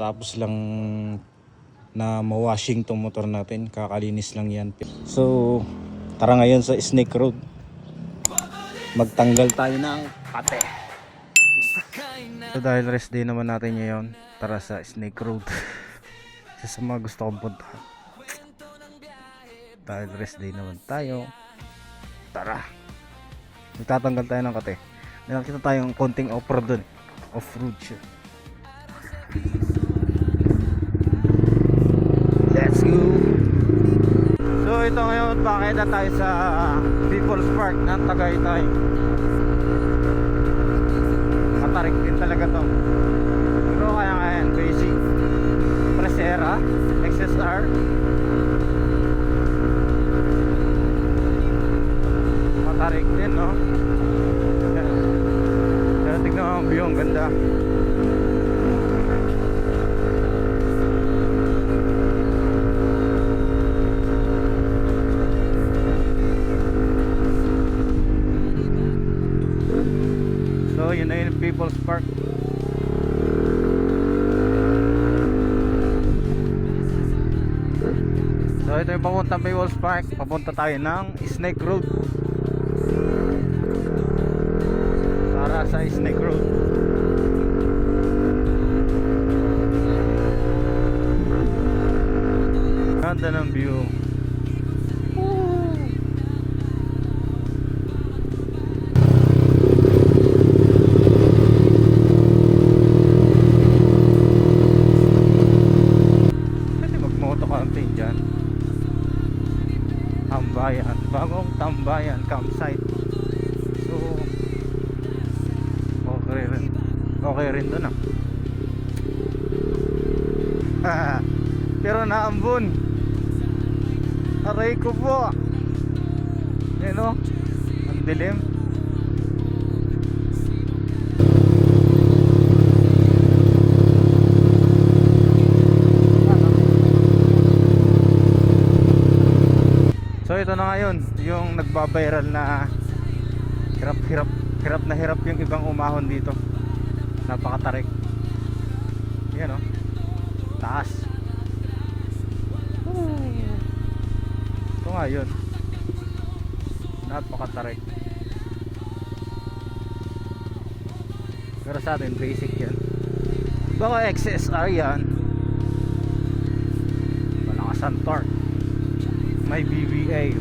Tapos lang na mawashing tong motor natin, kakalinis lang yan. So tara ngayon sa Snake Road, magtanggal tayo ng kate. So dahil rest day naman natin ngayon, tara sa Snake Road. Isa sa mga gusto kong punta. Dahil rest day naman tayo, tara, magtatanggal tayo ng kate. May nakita tayong konting off-road dun, off-road siya. Let's go. So ito ngayon, pakita tayo sa People's Park ng Tagaytay. Matarik din talaga to. Pero kaya basic Presera XSR. Matarik din, no? Pero tignan mo ang view, ang ganda. So yun na yung People's Park. So ito yung papuntang People's Park. Papunta tayo ng Snake Road. Para sa Snake Road. Ganda ng view. Tambayan, bagong Tambayan campsite. So okay rin doon pero naambon, aray ko po, yun o, ang dilim. So ito na ngayon, yung nagbabiral na hirap na hirap yung ibang umahon dito. Napakatarik. Yan, oh. Taas. Ito nga yun. Napakatarik. Pero sa atin basic yan. Baka XSR yan, malakasan torque, may BBA.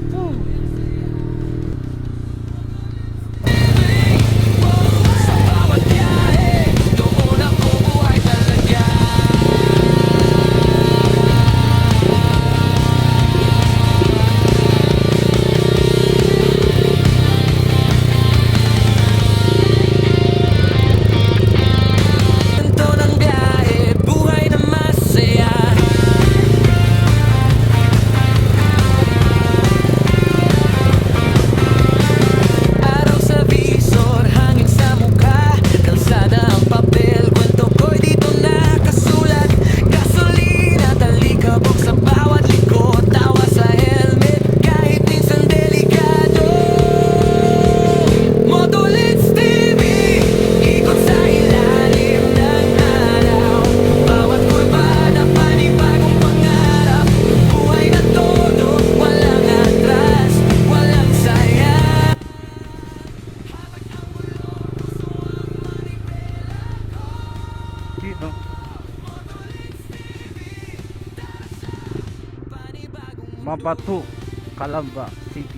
Mabatu, Calamba City.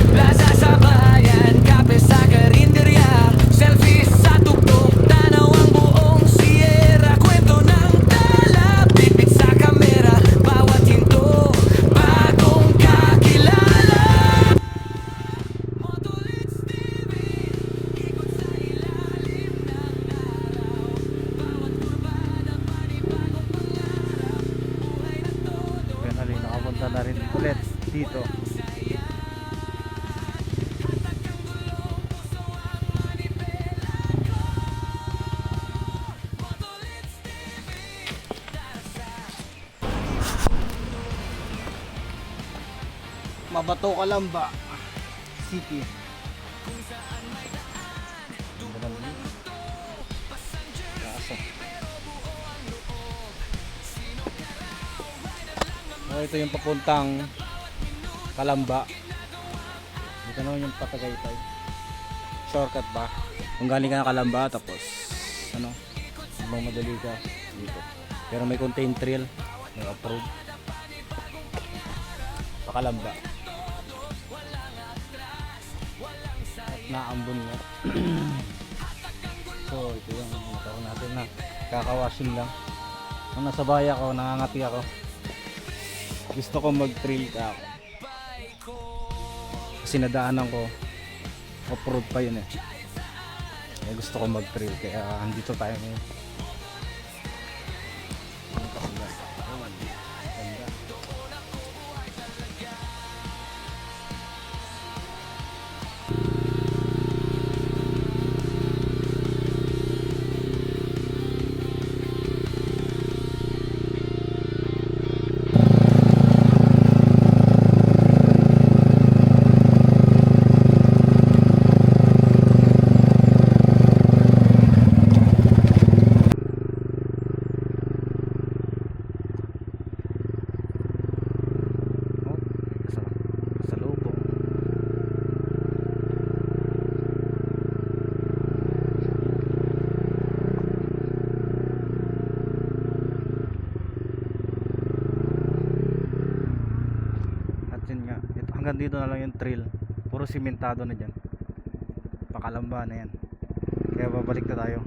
Plaza sa bayan, kape sa karinderya, selfie sa tuktok, tanaw ang buong Sierra, kwento ng tala, bibig sa kamera, bawat hinto, bagong kakilala. Motolits TV, ikot sa ilalim ng araw, bawat kurbada, panibagong pangarap, buhay na todo. Kaya nakapunta na rin ulit dito. Mabatu, Calamba City. Ganda ito yung papuntang Kalamba. Dito naman yung Patagaytay. Shortcut ba? Kung galing ka ng Kalamba tapos ano, magmamadali ka dito. Pero may contain trail, may off-road. Pakalamba. At naambon nga. So ito yung motor natin na kakawashing lang. Nung nasa bahay ako, nangangati ako. Gusto ko mag-trail ka ako. Kasi nadaanan ko off-road pa yun eh. Kaya gusto ko mag-trail kaya andito tayo ngayon. Ganda. Oh, sa loob po. At yun nga, ito, hanggang dito na lang yung trail. Puro simentado na dyan. Pakalamba na yan. Kaya babalik na tayo.